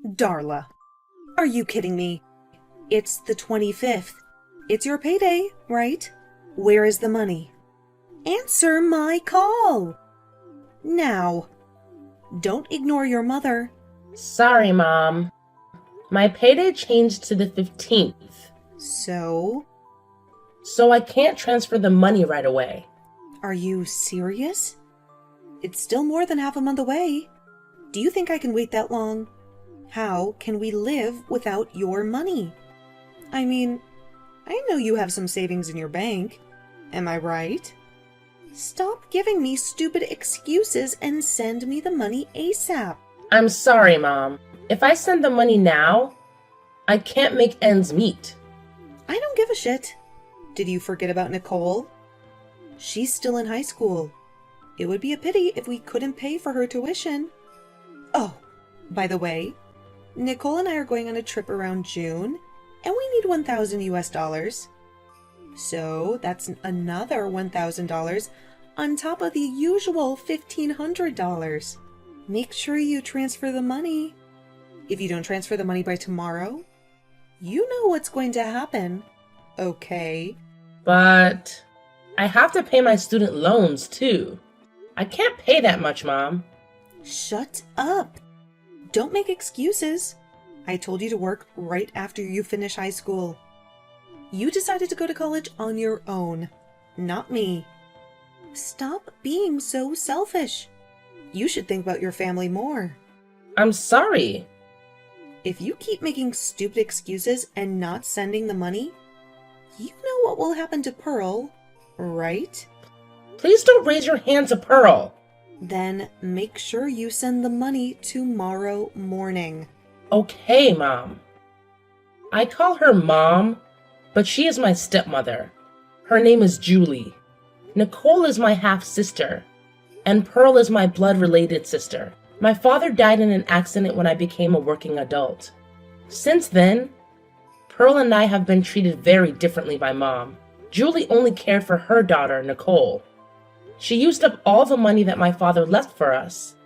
Darla, are you kidding me? It's the 25th. It's your payday, right? Where is the money? Answer my call! Now. Don't ignore your mother. Sorry, Mom. My payday changed to the 15th. So? So I can't transfer the money right away. Are you serious? It's still more than half a month away. Do you think I can wait that long? How can we live without your money? I mean, I know you have some savings in your bank. Am I right? Stop giving me stupid excuses and send me the money ASAP. I'm sorry, Mom. If I send the money now, I can't make ends meet. I don't give a shit. Did you forget about Nicole? She's still in high school. It would be a pity if we couldn't pay for her tuition. Oh, by the way, Nicole and I are going on a trip around June, and we need $1,000 US. So that's another $1,000 on top of the usual $1,500. Make sure you transfer the money. If you don't transfer the money by tomorrow, you know what's going to happen. Okay? But I have to pay my student loans, too. I can't pay that much, Mom. Shut up. Don't make excuses. I told you to work right after you finish high school. You decided to go to college on your own, not me. Stop being so selfish. You should think about your family more. I'm sorry. If you keep making stupid excuses and not sending the money, you know what will happen to Pearl, right? Please don't raise your hand to Pearl. Then make sure you send the money tomorrow morning. Okay, Mom. I call her Mom, but she is my stepmother. Her name is Julie. Nicole is my half-sister, and Pearl is my blood-related sister. My father died in an accident when I became a working adult. Since then, Pearl and I have been treated very differently by Mom. Julie only cared for her daughter, Nicole. She used up all the money that my father left for us.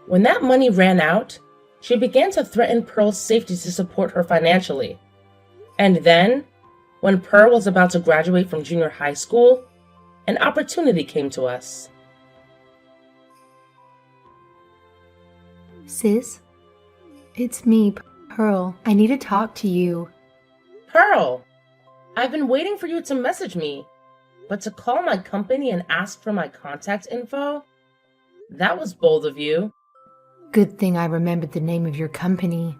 When that money ran out, she began to threaten Pearl's safety to support her financially. And then, when Pearl was about to graduate from junior high school, an opportunity came to us. Sis, it's me, Pearl. I need to talk to you. Pearl, I've been waiting for you to message me, but to call my company and ask for my contact info? That was bold of you. Good thing I remembered the name of your company.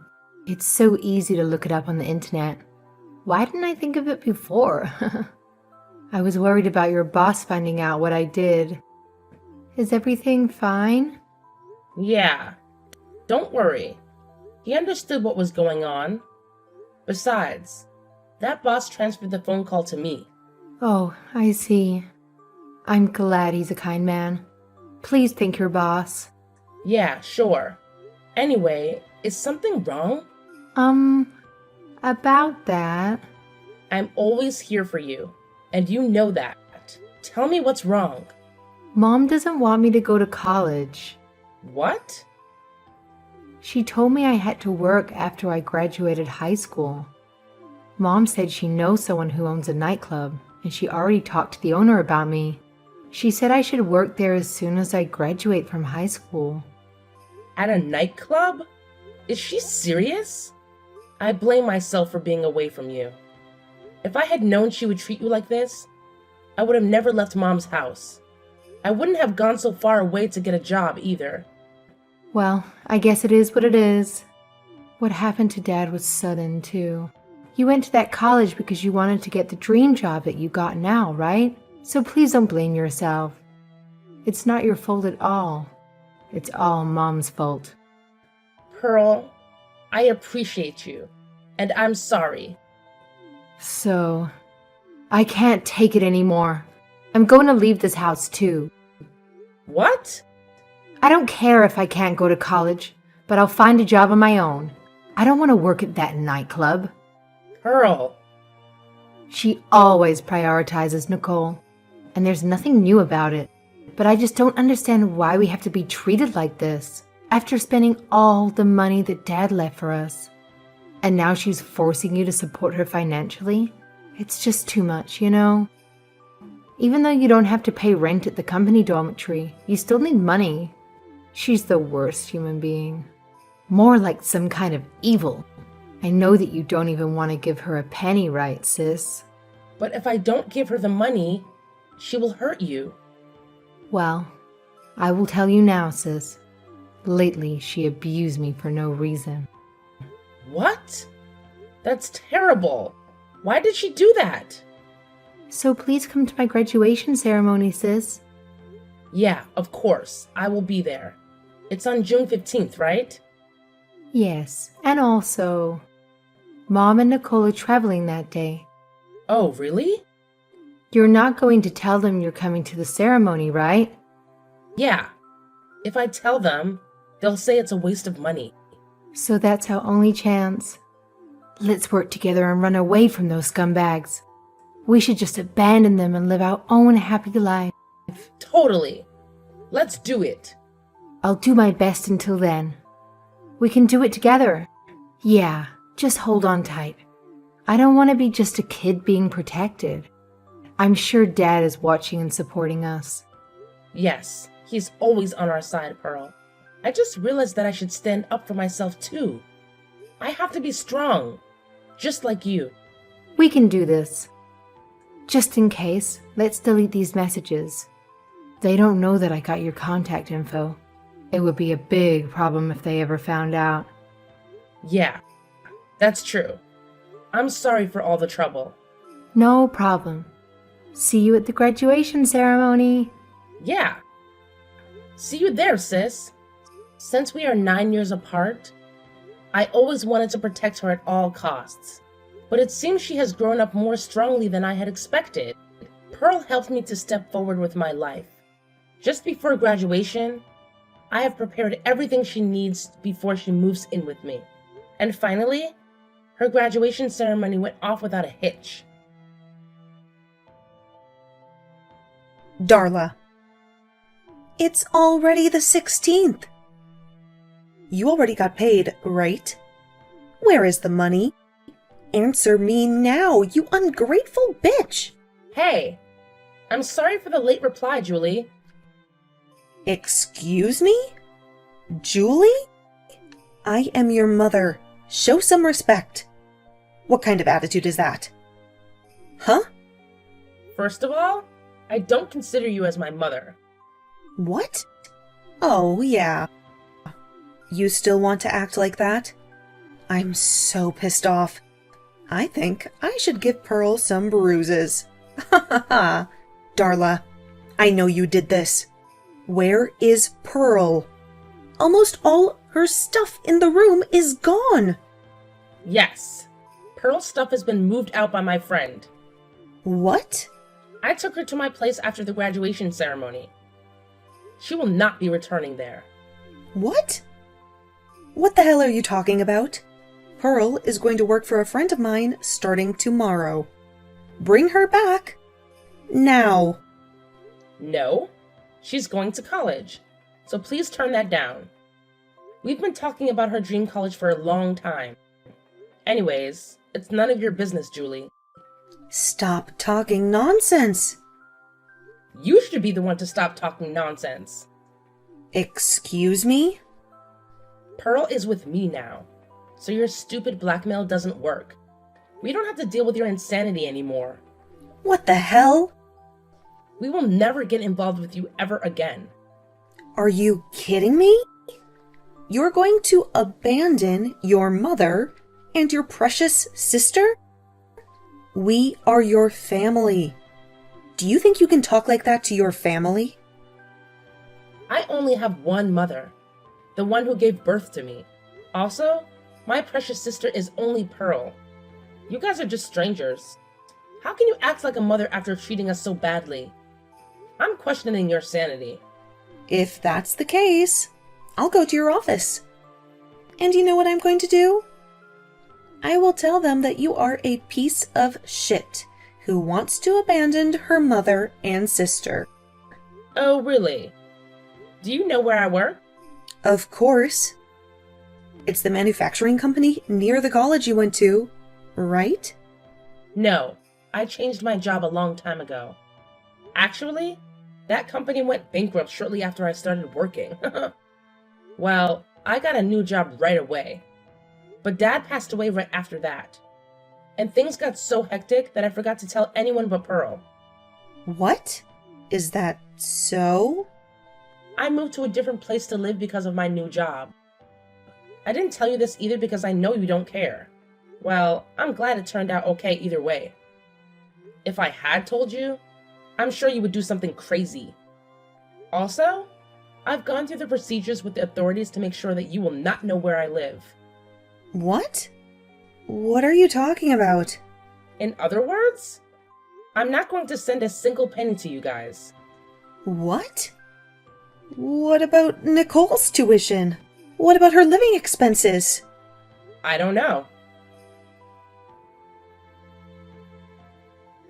It's so easy to look it up on the internet. Why didn't I think of it before? I was worried about your boss finding out what I did. Is everything fine? Yeah, don't worry. He understood what was going on. Besides, that boss transferred the phone call to me. Oh, I see. I'm glad he's a kind man. Please thank your boss. Yeah, sure. Anyway, is something wrong? About that. I'm always here for you, and you know that. Tell me what's wrong. Mom doesn't want me to go to college. What? She told me I had to work after I graduated high school. Mom said she knows someone who owns a nightclub, and she already talked to the owner about me. She said I should work there as soon as I graduate from high school. At a nightclub? Is she serious? I blame myself for being away from you. If I had known she would treat you like this, I would have never left Mom's house. I wouldn't have gone so far away to get a job either. Well, I guess it is what it is. What happened to Dad was sudden, too. You went to that college because you wanted to get the dream job that you got now, right? So please don't blame yourself. It's not your fault at all. It's all Mom's fault. Pearl, I appreciate you, and I'm sorry. So, I can't take it anymore. I'm going to leave this house too. What? I don't care if I can't go to college, but I'll find a job on my own. I don't want to work at that nightclub. Pearl. She always prioritizes Nicole, and there's nothing new about it. But I just don't understand why we have to be treated like this. After spending all the money that Dad left for us. And now she's forcing you to support her financially? It's just too much, you know? Even though you don't have to pay rent at the company dormitory, you still need money. She's the worst human being. More like some kind of evil. I know that you don't even want to give her a penny, right, sis? But if I don't give her the money, she will hurt you. Well, I will tell you now, sis. Lately, she abused me for no reason. What? That's terrible. Why did she do that? So please come to my graduation ceremony, sis. Yeah, of course. I will be there. It's on June 15th, right? Yes, and also, Mom and Nicole are traveling that day. Oh, really? You're not going to tell them you're coming to the ceremony, right? Yeah. If I tell them, they'll say it's a waste of money. So that's our only chance. Let's work together and run away from those scumbags. We should just abandon them and live our own happy life. Totally. Let's do it. I'll do my best until then. We can do it together. Yeah, just hold on tight. I don't want to be just a kid being protected. I'm sure Dad is watching and supporting us. Yes, he's always on our side, Pearl. I just realized that I should stand up for myself too. I have to be strong, just like you. We can do this. Just in case, let's delete these messages. They don't know that I got your contact info. It would be a big problem if they ever found out. Yeah, that's true. I'm sorry for all the trouble. No problem. See you at the graduation ceremony. Yeah. See you there, sis. Since we are 9 years apart, I always wanted to protect her at all costs. But it seems she has grown up more strongly than I had expected. Pearl helped me to step forward with my life. Just before graduation, I have prepared everything she needs before she moves in with me. And finally, her graduation ceremony went off without a hitch. Darla, it's already the 16th. You already got paid, right? Where is the money? Answer me now, you ungrateful bitch! Hey, I'm sorry for the late reply, Julie. Excuse me? Julie? I am your mother. Show some respect. What kind of attitude is that? Huh? First of all, I don't consider you as my mother. What? Oh, yeah. You still want to act like that? I'm so pissed off. I think I should give Pearl some bruises. Ha ha ha. Darla, I know you did this. Where is Pearl? Almost all her stuff in the room is gone. Yes. Pearl's stuff has been moved out by my friend. What? I took her to my place after the graduation ceremony. She will not be returning there. What? What the hell are you talking about? Pearl is going to work for a friend of mine starting tomorrow. Bring her back. Now. No, she's going to college, so please turn that down. We've been talking about her dream college for a long time. Anyways, it's none of your business, Julie. Stop talking nonsense. You should be the one to stop talking nonsense. Excuse me? Pearl is with me now, so your stupid blackmail doesn't work. We don't have to deal with your insanity anymore. What the hell? We will never get involved with you ever again. Are you kidding me? You're going to abandon your mother and your precious sister? We are your family. Do you think you can talk like that to your family? I only have one mother, the one who gave birth to me. Also, my precious sister is only Pearl. You guys are just strangers. How can you act like a mother after treating us so badly? I'm questioning your sanity. If that's the case, I'll go to your office. And you know what I'm going to do? I will tell them that you are a piece of shit who wants to abandon her mother and sister. Oh, really? Do you know where I work? Of course. It's the manufacturing company near the college you went to, right? No, I changed my job a long time ago. Actually, that company went bankrupt shortly after I started working. Well, I got a new job right away. But Dad passed away right after that. And things got so hectic that I forgot to tell anyone but Pearl. What? Is that so? I moved to a different place to live because of my new job. I didn't tell you this either because I know you don't care. Well, I'm glad it turned out okay either way. If I had told you, I'm sure you would do something crazy. Also, I've gone through the procedures with the authorities to make sure that you will not know where I live. What? What are you talking about? In other words, I'm not going to send a single penny to you guys. What? What about Nicole's tuition? What about her living expenses? I don't know.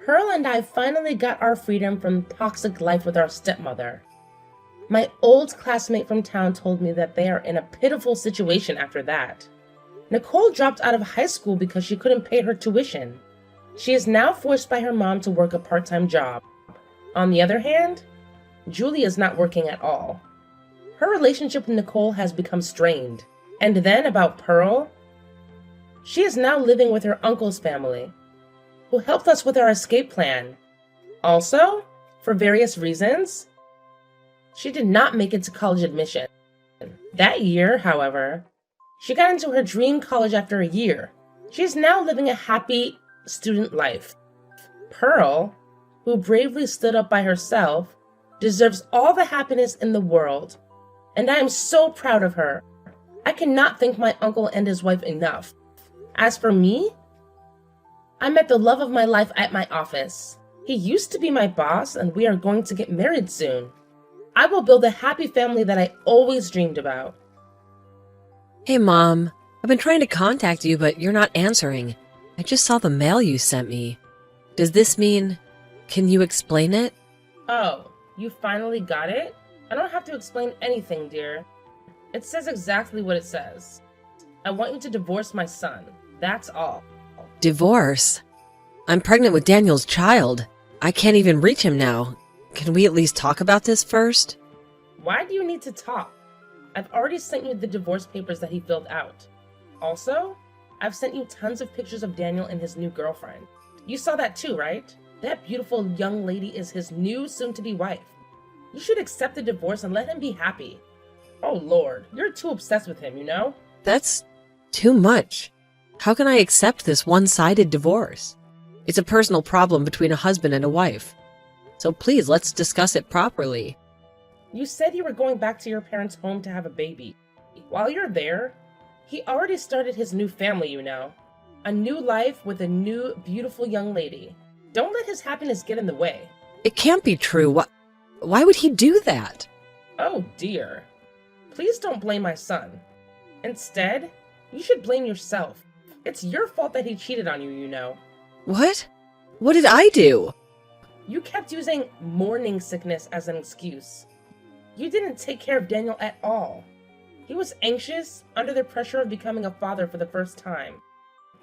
Pearl and I finally got our freedom from toxic life with our stepmother. My old classmate from town told me that they are in a pitiful situation after that. Nicole dropped out of high school because she couldn't pay her tuition. She is now forced by her mom to work a part-time job. On the other hand, Julie is not working at all. Her relationship with Nicole has become strained. And then about Pearl, she is now living with her uncle's family, who helped us with our escape plan. Also, for various reasons, she did not make it to college admission. That year, however, she got into her dream college after a year. She is now living a happy student life. Pearl, who bravely stood up by herself, deserves all the happiness in the world. And I am so proud of her. I cannot thank my uncle and his wife enough. As for me, I met the love of my life at my office. He used to be my boss, and we are going to get married soon. I will build a happy family that I always dreamed about. Hey, Mom. I've been trying to contact you, but you're not answering. I just saw the mail you sent me. Does this mean... Can you explain it? Oh, you finally got it? I don't have to explain anything, dear. It says exactly what it says. I want you to divorce my son. That's all. Divorce? I'm pregnant with Daniel's child. I can't even reach him now. Can we at least talk about this first? Why do you need to talk? I've already sent you the divorce papers that he filled out. Also, I've sent you tons of pictures of Daniel and his new girlfriend. You saw that too, right? That beautiful young lady is his new soon-to-be wife. You should accept the divorce and let him be happy. Oh Lord, you're too obsessed with him, you know? That's too much. How can I accept this one-sided divorce? It's a personal problem between a husband and a wife. So please, let's discuss it properly. You said you were going back to your parents' home to have a baby. While you're there, he already started his new family, you know. A new life with a new, beautiful young lady. Don't let his happiness get in the way. It can't be true. Why would he do that? Oh dear. Please don't blame my son. Instead, you should blame yourself. It's your fault that he cheated on you, you know. What? What did I do? You kept using morning sickness as an excuse. You didn't take care of Daniel at all. He was anxious, under the pressure of becoming a father for the first time.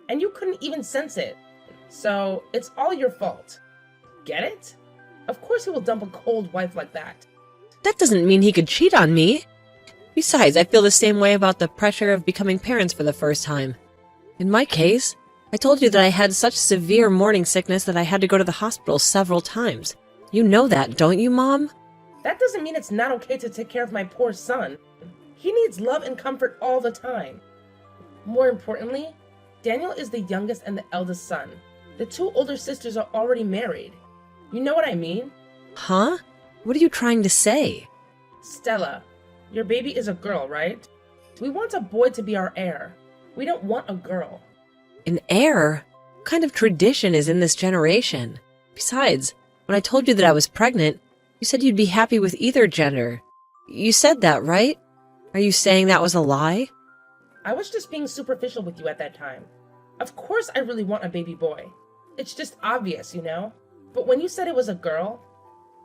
And you couldn't even sense it. So, it's all your fault. Get it? Of course he will dump a cold wife like that. That doesn't mean he could cheat on me. Besides, I feel the same way about the pressure of becoming parents for the first time. In my case, I told you that I had such severe morning sickness that I had to go to the hospital several times. You know that, don't you, Mom? That doesn't mean it's not okay to take care of my poor son. He needs love and comfort all the time. More importantly, Daniel is the youngest and the eldest son. The two older sisters are already married. You know what I mean? Huh? What are you trying to say? Stella, your baby is a girl, right? We want a boy to be our heir. We don't want a girl. An heir? What kind of tradition is in this generation? Besides, when I told you that I was pregnant, you said you'd be happy with either gender. You said that, right? Are you saying that was a lie? I was just being superficial with you at that time. Of course I really want a baby boy. It's just obvious, you know? But when you said it was a girl,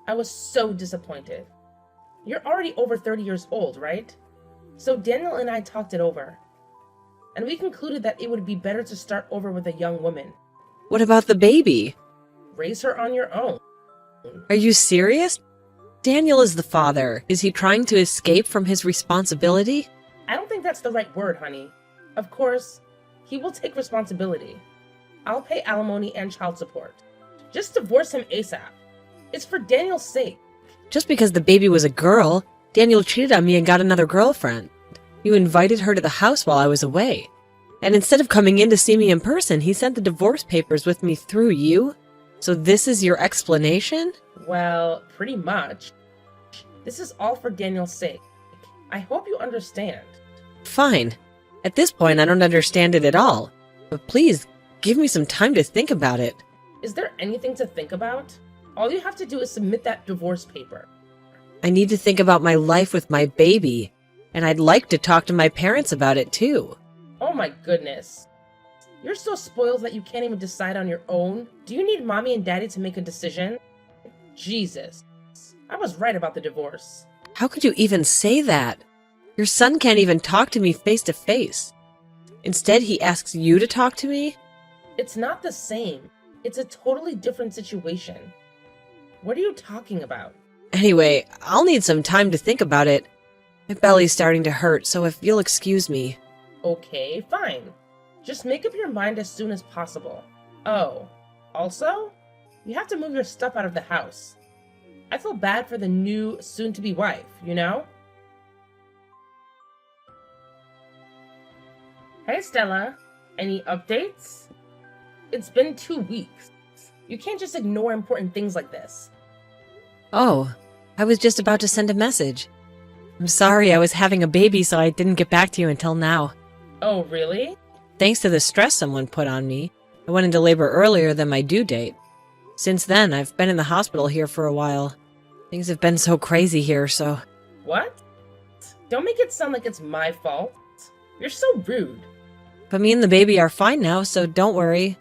I was so disappointed. You're already over 30 years old, right? So Daniel and I talked it over, and we concluded that it would be better to start over with a young woman. What about the baby? Raise her on your own. Are you serious? Daniel is the father. Is he trying to escape from his responsibility? I don't think that's the right word, honey. Of course, he will take responsibility. I'll pay alimony and child support. Just divorce him ASAP. It's for Daniel's sake. Just because the baby was a girl, Daniel cheated on me and got another girlfriend. You invited her to the house while I was away. And instead of coming in to see me in person, he sent the divorce papers with me through you? So this is your explanation? Well, pretty much. This is all for Daniel's sake. I hope you understand. Fine. At this point, I don't understand it at all. But please, give me some time to think about it. Is there anything to think about? All you have to do is submit that divorce paper. I need to think about my life with my baby. And I'd like to talk to my parents about it too. Oh my goodness. You're so spoiled that you can't even decide on your own. Do you need mommy and daddy to make a decision? Jesus. I was right about the divorce. How could you even say that? Your son can't even talk to me face to face. Instead, he asks you to talk to me? It's not the same. It's a totally different situation. What are you talking about? Anyway, I'll need some time to think about it. My belly's starting to hurt, so if you'll excuse me. Okay, fine. Just make up your mind as soon as possible. Oh, also, you have to move your stuff out of the house. I feel bad for the new, soon-to-be wife, you know? Hey, Stella. Any updates? It's been 2 weeks. You can't just ignore important things like this. Oh, I was just about to send a message. I'm sorry, I was having a baby, so I didn't get back to you until now. Oh, really? Thanks to the stress someone put on me, I went into labor earlier than my due date. Since then, I've been in the hospital here for a while. Things have been so crazy here, so... What? Don't make it sound like it's my fault. You're so rude. But me and the baby are fine now, so don't worry.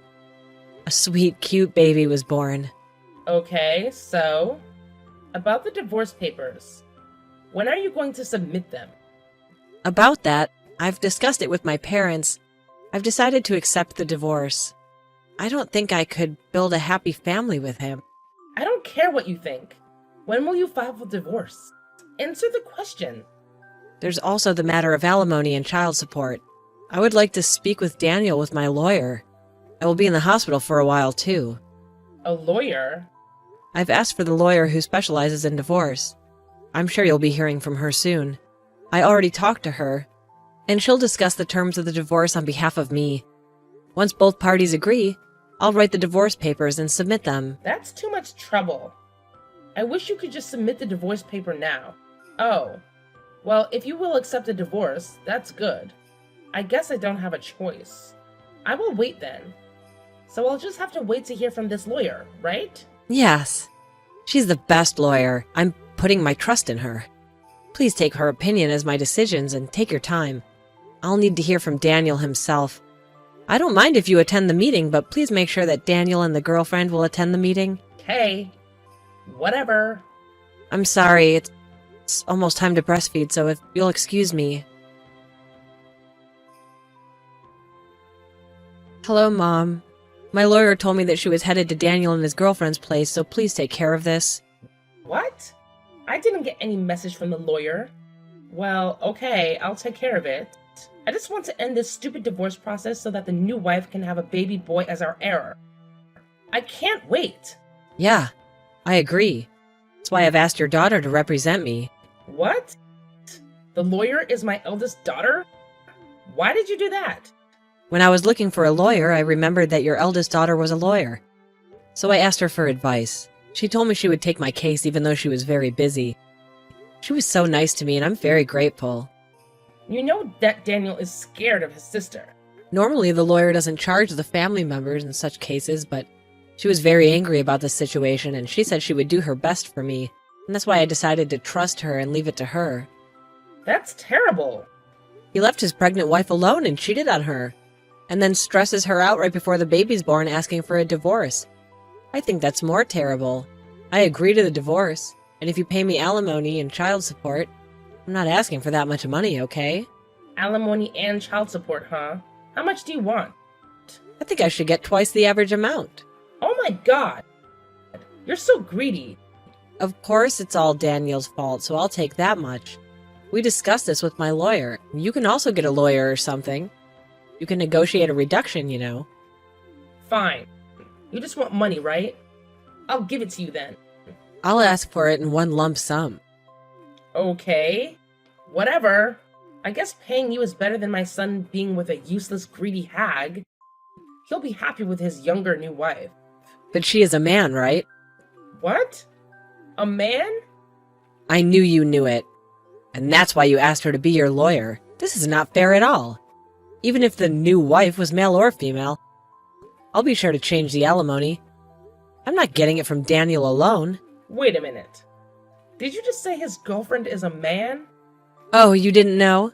A sweet, cute baby was born. Okay, so... About the divorce papers. When are you going to submit them? About that, I've discussed it with my parents. I've decided to accept the divorce. I don't think I could build a happy family with him. I don't care what you think. When will you file for divorce? Answer the question. There's also the matter of alimony and child support. I would like to speak with Daniel with my lawyer. I will be in the hospital for a while, too. A lawyer? I've asked for the lawyer who specializes in divorce. I'm sure you'll be hearing from her soon. I already talked to her, and she'll discuss the terms of the divorce on behalf of me. Once both parties agree, I'll write the divorce papers and submit them. That's too much trouble. I wish you could just submit the divorce paper now. Oh. Well, if you will accept the divorce, that's good. I guess I don't have a choice. I will wait then. So I'll just have to wait to hear from this lawyer, right? Yes. She's the best lawyer. I'm putting my trust in her. Please take her opinion as my decisions and take your time. I'll need to hear from Daniel himself. I don't mind if you attend the meeting, but please make sure that Daniel and the girlfriend will attend the meeting. Okay. Whatever. I'm sorry, it's almost time to breastfeed, so if you'll excuse me. Hello, Mom. My lawyer told me that she was headed to Daniel and his girlfriend's place, so please take care of this. What? I didn't get any message from the lawyer. Well, okay, I'll take care of it. I just want to end this stupid divorce process so that the new wife can have a baby boy as our heir. I can't wait. Yeah, I agree. That's why I've asked your daughter to represent me. What? The lawyer is my eldest daughter? Why did you do that? When I was looking for a lawyer, I remembered that your eldest daughter was a lawyer. So I asked her for advice. She told me she would take my case even though she was very busy. She was so nice to me, and I'm very grateful. You know that Daniel is scared of his sister. Normally, the lawyer doesn't charge the family members in such cases, but she was very angry about the situation, and she said she would do her best for me, and that's why I decided to trust her and leave it to her. That's terrible. He left his pregnant wife alone and cheated on her, and then stresses her out right before the baby's born asking for a divorce. I think that's more terrible. I agree to the divorce, and if you pay me alimony and child support, I'm not asking for that much money, okay? Alimony and child support, huh? How much do you want? I think I should get twice the average amount. Oh my god! You're so greedy. Of course it's all Daniel's fault, so I'll take that much. We discussed this with my lawyer. You can also get a lawyer or something. You can negotiate a reduction, you know. Fine. You just want money, right? I'll give it to you then. I'll ask for it in one lump sum. Okay. Whatever. I guess paying you is better than my son being with a useless, greedy hag. He'll be happy with his younger new wife. But she is a man, right? What? A man? I knew you knew it. And that's why you asked her to be your lawyer. This is not fair at all. Even if the new wife was male or female, I'll be sure to change the alimony. I'm not getting it from Daniel alone. Wait a minute. Did you just say his girlfriend is a man? Oh, you didn't know?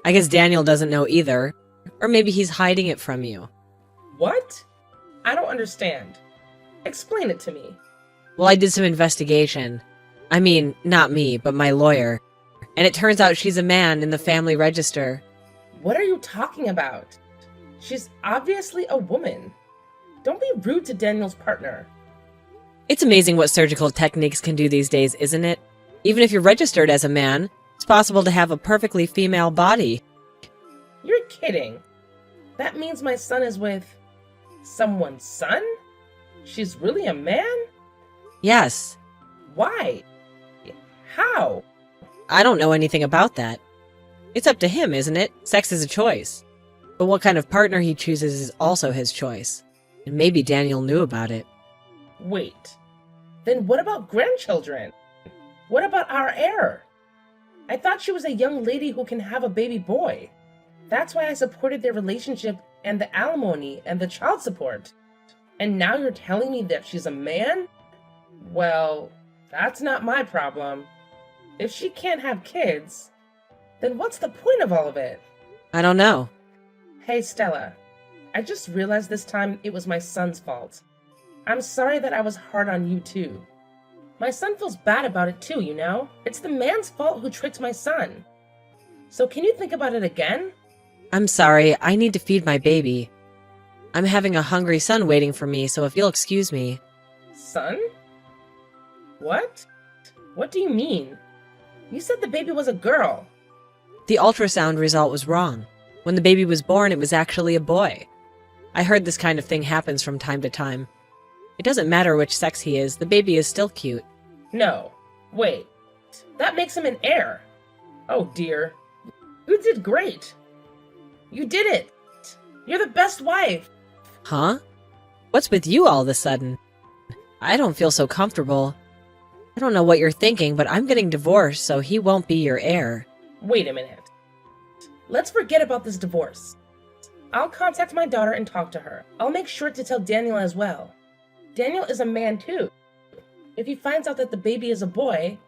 I guess Daniel doesn't know either. Or maybe he's hiding it from you. What? I don't understand. Explain it to me. Well, I did some investigation. I mean, not me, but my lawyer. And it turns out she's a man in the family register. What are you talking about? She's obviously a woman. Don't be rude to Daniel's partner. It's amazing what surgical techniques can do these days, isn't it? Even if you're registered as a man, it's possible to have a perfectly female body. You're kidding. That means my son is with someone's son? She's really a man? Yes. Why? How? I don't know anything about that. It's up to him, isn't it? Sex is a choice. But what kind of partner he chooses is also his choice. And maybe Daniel knew about it. Wait. Then what about grandchildren? What about our heir? I thought she was a young lady who can have a baby boy. That's why I supported their relationship and the alimony and the child support. And now you're telling me that she's a man? Well, that's not my problem. If she can't have kids, then what's the point of all of it? I don't know. Hey, Stella. I just realized this time it was my son's fault. I'm sorry that I was hard on you too. My son feels bad about it too, you know? It's the man's fault who tricked my son. So can you think about it again? I'm sorry, I need to feed my baby. I'm having a hungry son waiting for me, so if you'll excuse me. Son? What? What do you mean? You said the baby was a girl. The ultrasound result was wrong. When the baby was born, it was actually a boy. I heard this kind of thing happens from time to time. It doesn't matter which sex he is, the baby is still cute. No. Wait. That makes him an heir. Oh dear. You did great. You did it. You're the best wife. Huh? What's with you all of a sudden? I don't feel so comfortable. I don't know what you're thinking, but I'm getting divorced, so he won't be your heir. Wait a minute. Let's forget about this divorce. I'll contact my daughter and talk to her. I'll make sure to tell Daniel as well. Daniel is a man too. If he finds out that the baby is a boy,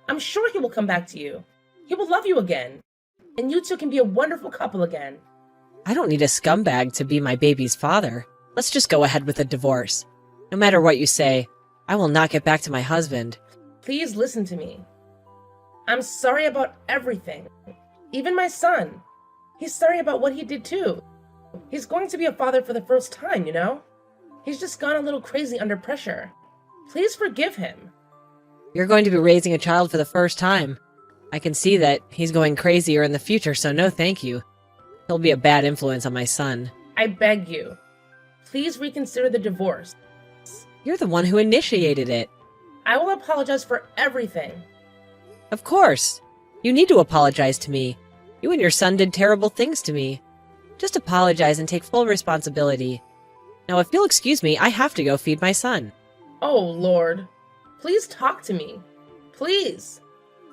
I'm sure he will come back to you. He will love you again. And you two can be a wonderful couple again. I don't need a scumbag to be my baby's father. Let's just go ahead with a divorce. No matter what you say, I will not get back to my husband. Please listen to me. I'm sorry about everything. Even my son. He's sorry about what he did too. He's going to be a father for the first time, you know? He's just gone a little crazy under pressure. Please forgive him. You're going to be raising a child for the first time. I can see that he's going crazier in the future, so no thank you. He'll be a bad influence on my son. I beg you. Please reconsider the divorce. You're the one who initiated it. I will apologize for everything. Of course. You need to apologize to me. You and your son did terrible things to me. Just apologize and take full responsibility. Now, if you'll excuse me, I have to go feed my son. Oh, Lord. Please talk to me. Please.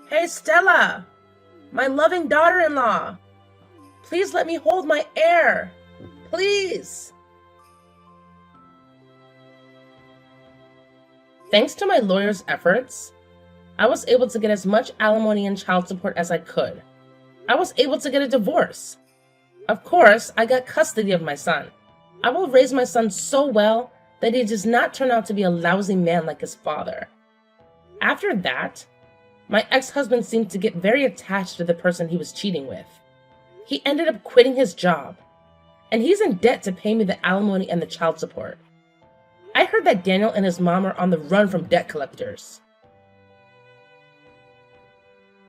Hey, Stella. My loving daughter-in-law. Please let me hold my heir. Please. Thanks to my lawyer's efforts, I was able to get as much alimony and child support as I could. I was able to get a divorce. Of course, I got custody of my son. I will raise my son so well that he does not turn out to be a lousy man like his father. After that, My ex-husband seemed to get very attached to the person he was cheating with. He ended up quitting his job, and he's in debt to pay me the alimony and the child support. I heard that Daniel and his mom are on the run from debt collectors.